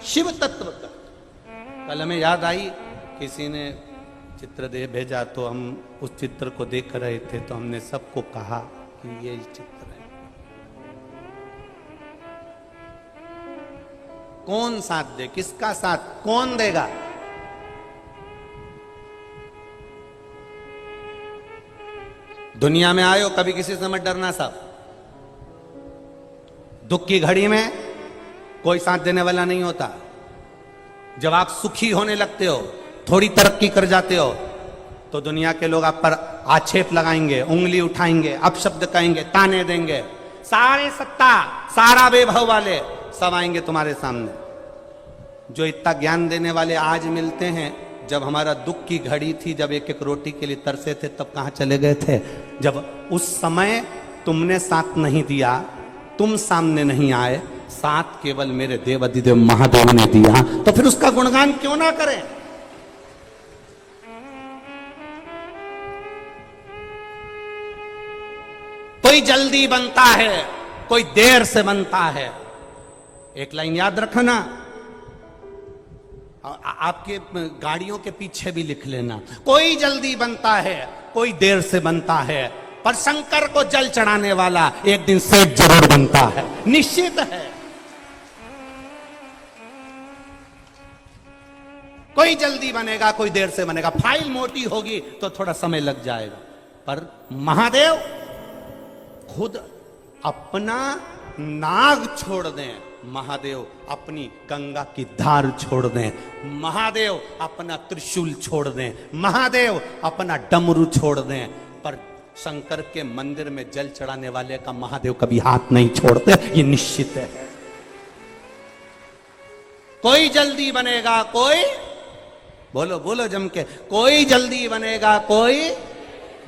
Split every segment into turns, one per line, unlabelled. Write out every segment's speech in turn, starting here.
शिव तत्व का। कल हमें याद आई, किसी ने चित्र दे भेजा तो हम उस चित्र को देख रहे थे, तो हमने सबको कहा कि ये चित्र है। कौन साथ दे, किसका साथ कौन देगा? दुनिया में आए हो, कभी किसी से मत डरना साहब। दुख की घड़ी में कोई साथ देने वाला नहीं होता। जब आप सुखी होने लगते हो, थोड़ी तरक्की कर जाते हो, तो दुनिया के लोग आप पर आक्षेप लगाएंगे, उंगली उठाएंगे, अपशब्द कहेंगे, ताने देंगे। सारे सत्ता, सारा वैभव वाले सब आएंगे तुम्हारे सामने। जो इतना ज्ञान देने वाले आज मिलते हैं, जब हमारा दुख की घड़ी थी, जब एक एक रोटी के लिए तरसे थे, तब कहां चले गए थे? जब उस समय तुमने साथ नहीं दिया, तुम सामने नहीं आए, साथ केवल मेरे देव अधिदेव महादेव ने दिया, तो फिर उसका गुणगान क्यों ना करें? कोई जल्दी बनता है, कोई देर से बनता है। एक लाइन याद रखना, आपके गाड़ियों के पीछे भी लिख लेना, कोई जल्दी बनता है, कोई देर से बनता है, पर शंकर को जल चढ़ाने वाला एक दिन सेठ जरूर बनता है, निश्चित है। कोई जल्दी बनेगा, कोई देर से बनेगा। फाइल मोटी होगी तो थोड़ा समय लग जाएगा, पर महादेव खुद अपना नाग छोड़ दें, महादेव अपनी गंगा की धार छोड़ दें, महादेव अपना त्रिशूल छोड़ दें, महादेव अपना डमरू छोड़ दें, पर शंकर के मंदिर में जल चढ़ाने वाले का महादेव कभी हाथ नहीं छोड़ते, ये निश्चित है। कोई जल्दी बनेगा, कोई बोलो बोलो जम के, कोई जल्दी बनेगा, कोई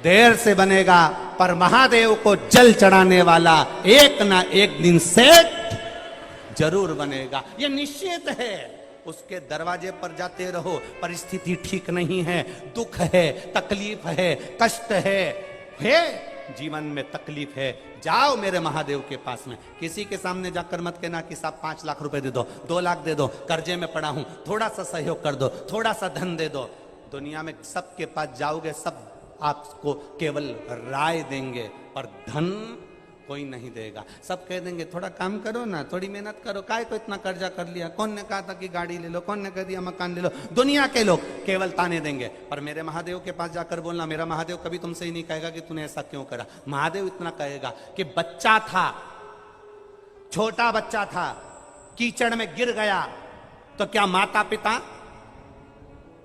देर से बनेगा, पर महादेव को जल चढ़ाने वाला एक ना एक दिन सेठ जरूर बनेगा, ये निश्चित है। उसके दरवाजे पर जाते रहो, परिस्थिति ठीक नहीं है, दुख है, तकलीफ है, कष्ट है, जीवन में तकलीफ है, जाओ मेरे महादेव के पास में। किसी के सामने जाकर मत कहना कि साहब 5 लाख रुपए दे दो, 2 लाख दे दो, कर्जे में पड़ा हूं, थोड़ा सा सहयोग कर दो, थोड़ा सा धन दे दो। दुनिया में सबके पास जाओगे, सब आपको केवल राय देंगे, पर धन कोई नहीं देगा। सब कह देंगे थोड़ा काम करो ना, थोड़ी मेहनत करो, काय को इतना कर्जा कर लिया, कौन ने कहा था कि गाड़ी ले लो, कौन ने कह दिया मकान ले लो। दुनिया के लोग केवल ताने देंगे, पर मेरे महादेव के पास जाकर बोलना, मेरा महादेव कभी तुमसे ही नहीं कहेगा कि तूने ऐसा क्यों करा। महादेव इतना कहेगा कि बच्चा था, छोटा बच्चा था, कीचड़ में गिर गया, तो क्या माता पिता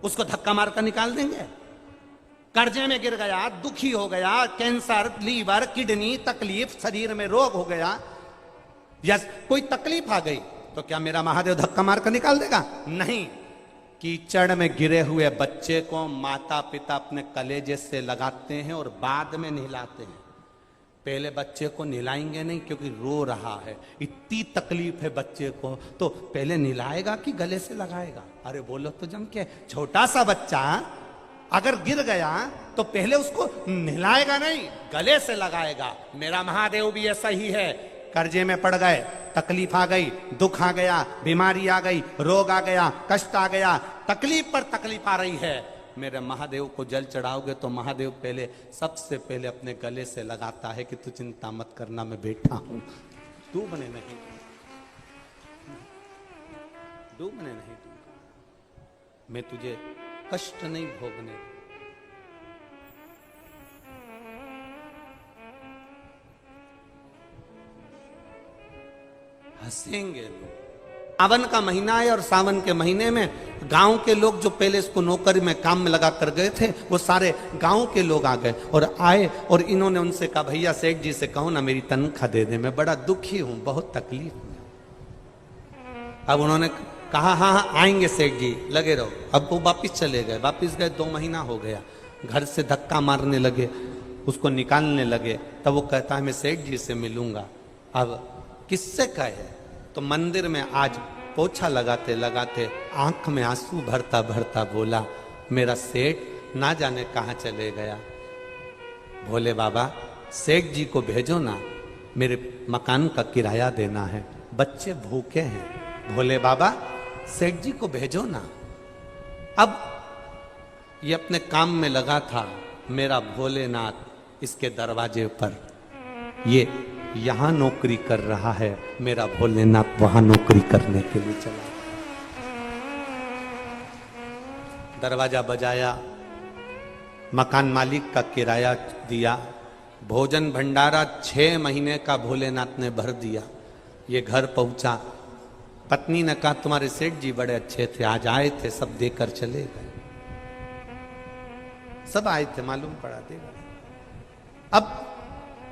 उसको धक्का मारकर निकाल देंगे? कर्जे में गिर गया, दुखी हो गया, कैंसर, लीवर, किडनी, तकलीफ, शरीर में रोग हो गया, या कोई तकलीफ आ गई, तो क्या मेरा महादेव धक्का मार कर निकाल देगा? नहीं। कीचड़ में गिरे हुए बच्चे को माता पिता अपने कलेजे से लगाते हैं और बाद में नहलाते हैं। पहले बच्चे को नहलाएंगे नहीं, क्योंकि रो रहा है, इतनी तकलीफ है बच्चे को, तो पहले नहलाएगा कि गले से लगाएगा? अरे बोलो तो जम के, छोटा सा बच्चा अगर गिर गया तो पहले उसको नहलाएगा नहीं, गले से लगाएगा। मेरा महादेव भी ऐसा ही है। कर्जे में पड़ गए, तकलीफ आ गई, दुख आ गया, बीमारी आ गई, रोग आ गया, कष्ट आ गया, तकलीफ पर तकलीफ आ रही है, मेरे महादेव को जल चढ़ाओगे तो महादेव पहले, सबसे पहले अपने गले से लगाता है कि तू चिंता मत करना, मैं बैठा हूं, डूबने नहीं दूंगा, मैं तुझे कष्ट नहीं भोगने। हंसेंगे लोग। सावन का महीना है और सावन के महीने में गांव के लोग जो पहले इसको नौकरी में काम में लगा कर गए थे, वो सारे गांव के लोग आ गए और आए, और इन्होंने उनसे कहा, भैया सेठ जी से कहो ना मेरी तनख्वाह दे दे, मैं बड़ा दुखी हूं, बहुत तकलीफ में। अब उन्होंने कहा हाँ हाँ आएंगे सेठ जी, लगे रहो। अब वो वापिस चले गए, वापिस गए, 2 महीना हो गया, घर से धक्का मारने लगे, उसको निकालने लगे, तब वो कहता है मैं सेठ जी से मिलूंगा। अब किससे कहे? तो मंदिर में आज पोछा लगाते लगाते आंख में आंसू भरता भरता बोला, मेरा सेठ ना जाने कहां चले गया। भोले बाबा सेठ जी को भेजो ना, मेरे मकान का किराया देना है, बच्चे भूखे हैं। भोले बाबा सेठ जी को भेजो ना। अब ये अपने काम में लगा था, मेरा भोलेनाथ इसके दरवाजे पर, ये यहां नौकरी कर रहा है, मेरा भोलेनाथ वहां नौकरी करने के लिए चला। दरवाजा बजाया, मकान मालिक का किराया दिया, भोजन भंडारा 6 महीने का भोलेनाथ ने भर दिया। ये घर पहुंचा, पत्नी ने कहा तुम्हारे सेठ जी बड़े अच्छे थे, आज आए थे, सब देकर चले गए। सब आए थे, मालूम पड़ा दे गए। अब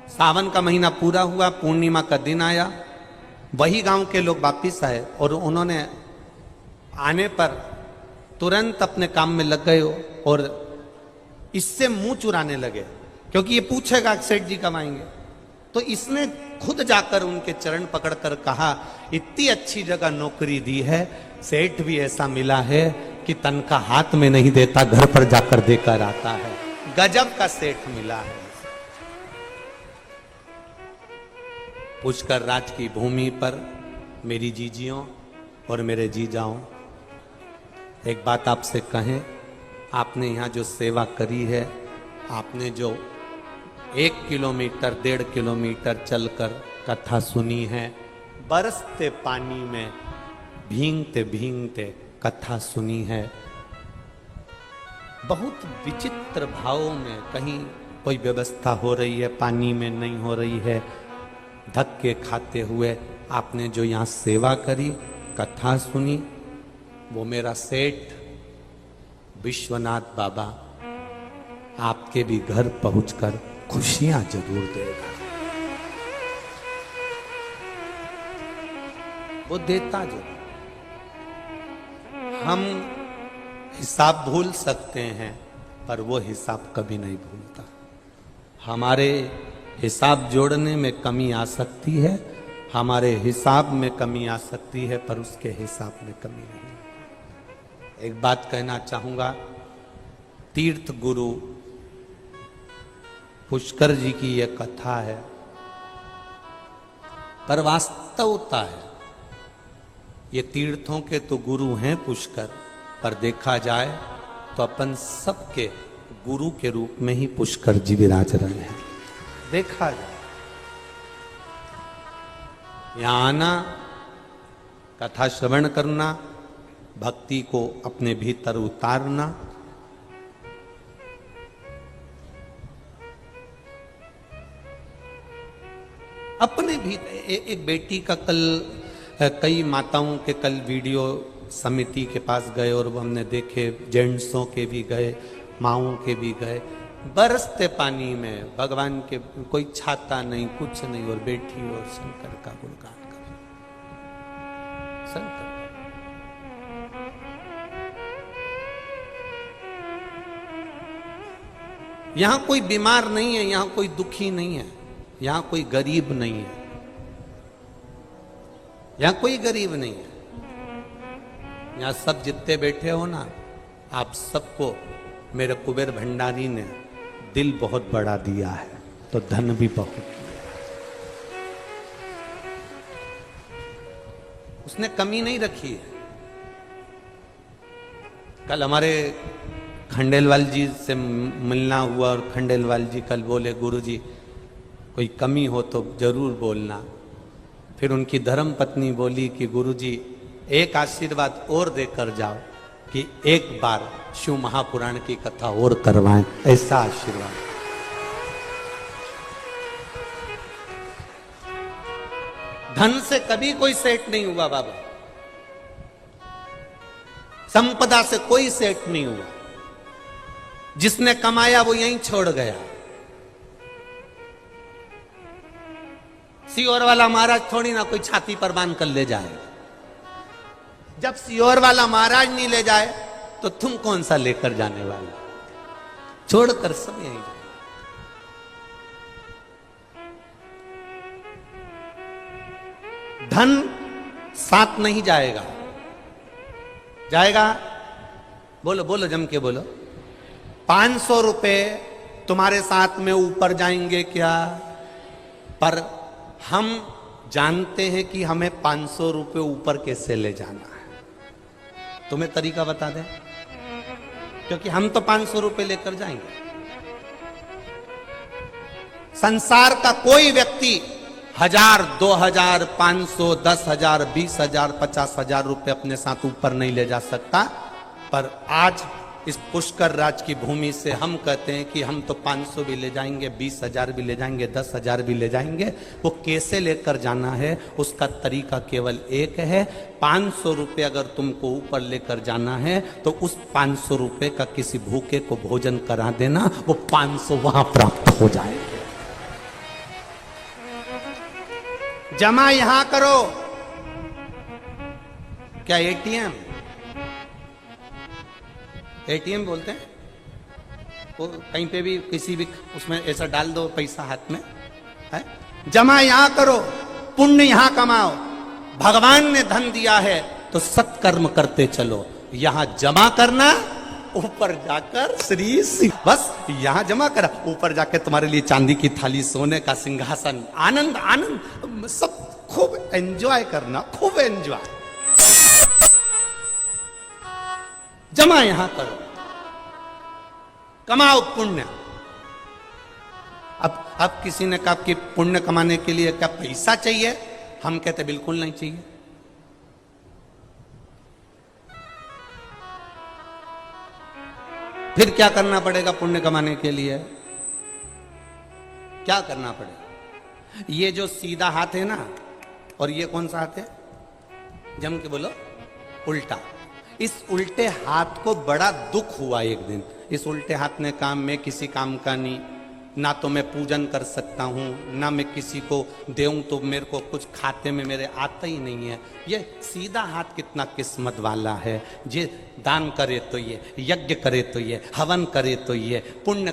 सावन का महीना पूरा हुआ, पूर्णिमा का दिन आया, वही गांव के लोग वापिस आए और उन्होंने आने पर तुरंत अपने काम में लग गए और इससे मुंह चुराने लगे, क्योंकि ये पूछेगा सेठ जी कब आएंगे। तो इसने खुद जाकर उनके चरण पकड़कर कहा, इतनी अच्छी जगह नौकरी दी है, सेठ भी ऐसा मिला है कि तनख्वाह हाथ में नहीं देता, घर पर जाकर देकर आता है। गजब का सेठ मिला है। पुष्कर राज की भूमि पर मेरी जीजियों और मेरे जीजाओं, एक बात आपसे कहें, आपने यहाँ जो सेवा करी है, आपने जो 1 किलोमीटर 1.5 किलोमीटर चलकर कथा सुनी है, बरसते पानी में भींगते भींगते कथा सुनी है, बहुत विचित्र भावों में, कहीं कोई व्यवस्था हो रही है, पानी में नहीं हो रही है, धक्के खाते हुए आपने जो यहाँ सेवा करी, कथा सुनी, वो मेरा सेठ विश्वनाथ बाबा आपके भी घर पहुंचकर खुशियां जरूर देगा। वो देता जो, हम हिसाब भूल सकते हैं पर वो हिसाब कभी नहीं भूलता। हमारे हिसाब जोड़ने में कमी आ सकती है, हमारे हिसाब में कमी आ सकती है, पर उसके हिसाब में कमी नहीं। एक बात कहना चाहूंगा, तीर्थ गुरु पुष्कर जी की यह कथा है, पर वास्तवता है, ये तीर्थों के तो गुरु हैं पुष्कर, पर देखा जाए तो अपन सबके गुरु के रूप में ही पुष्कर जी विराज रहे हैं। देखा जाए, यहां आना, कथा श्रवण करना, भक्ति को अपने भीतर उतारना, अपने भी एक बेटी का कल, कई माताओं के कल वीडियो समिति के पास गए और वो हमने देखे, जेंट्सों के भी गए, माओं के भी गए, बरसते पानी में भगवान के, कोई छाता नहीं, कुछ नहीं, और बैठी और शंकर का गुणगान कर, शंकर। यहां कोई बीमार नहीं है, यहां कोई दुखी नहीं है, यहां कोई गरीब नहीं है, यहां कोई गरीब नहीं है। यहां सब जितने बैठे हो ना, आप सबको मेरे कुबेर भंडारी ने दिल बहुत बड़ा दिया है, तो धन भी बहुत दिया। उसने कमी नहीं रखी है। कल हमारे खंडेलवाल जी से मिलना हुआ और खंडेलवाल जी कल बोले, गुरुजी कोई कमी हो तो जरूर बोलना। फिर उनकी धर्म पत्नी बोली कि गुरुजी एक आशीर्वाद और देकर जाओ कि एक बार शिव महापुराण की कथा और करवाएं, ऐसा आशीर्वाद। धन से कभी कोई सेठ नहीं हुआ बाबा, संपदा से कोई सेठ नहीं हुआ। जिसने कमाया वो यहीं छोड़ गया। सियोर वाला महाराज थोड़ी ना कोई छाती पर बांध कर ले जाए। जब सियोर वाला महाराज नहीं ले जाए तो तुम कौन सा लेकर जाने वाले, छोड़कर सब यहीं जाए। धन साथ नहीं जाएगा, जाएगा, बोलो बोलो जम के बोलो, 500 रुपए तुम्हारे साथ में ऊपर जाएंगे क्या? पर हम जानते हैं कि हमें 500 रुपए ऊपर कैसे ले जाना है। तुम्हें तरीका बता दें, क्योंकि हम तो 500 रुपए लेकर जाएंगे। संसार का कोई व्यक्ति 1000, 2000, 500, 10,000, 20,000, 50,000 रुपए अपने साथ ऊपर नहीं ले जा सकता। पर आज इस पुष्कर राज की भूमि से हम कहते हैं कि हम तो 500 भी ले जाएंगे, 20,000 भी ले जाएंगे, 10,000 भी ले जाएंगे। वो कैसे लेकर जाना है, उसका तरीका केवल एक है। 500 रुपये अगर तुमको ऊपर लेकर जाना है तो उस 500 रुपये का किसी भूखे को भोजन करा देना, वो 500 वहां प्राप्त हो जाएंगे। जमा यहां करो। क्या एटीएम, एटीएम बोलते हैं वो, कहीं पे भी किसी भी उसमें ऐसा डाल दो पैसा हाथ में है। जमा यहां करो, पुण्य यहां कमाओ। भगवान ने धन दिया है तो सत्कर्म करते चलो। यहां जमा करना, ऊपर जाकर श्री बस यहां जमा करा, ऊपर जाकर तुम्हारे लिए चांदी की थाली, सोने का सिंहासन, आनंद आनंद, सब खूब एंजॉय करना, खूब एंजॉय। जमा यहां करो, कमाओ पुण्य। अब किसी ने कहा कि पुण्य कमाने के लिए क्या पैसा चाहिए? हम कहते बिल्कुल नहीं चाहिए। फिर क्या करना पड़ेगा पुण्य कमाने के लिए? क्या करना पड़ेगा? ये जो सीधा हाथ है ना, और ये कौन सा हाथ है, जम के बोलो, उल्टा। इस उल्टे हाथ को बड़ा दुख हुआ एक दिन। इस उल्टे हाथ ने काम में किसी काम का नहीं, ना तो मैं पूजन कर सकता हूँ, ना मैं किसी को देऊं तो मेरे को कुछ खाते में मेरे आता ही नहीं है। ये सीधा हाथ कितना किस्मत वाला है। ये दान करे तो ये, यज्ञ करे तो ये, हवन करे तो ये, पुण्य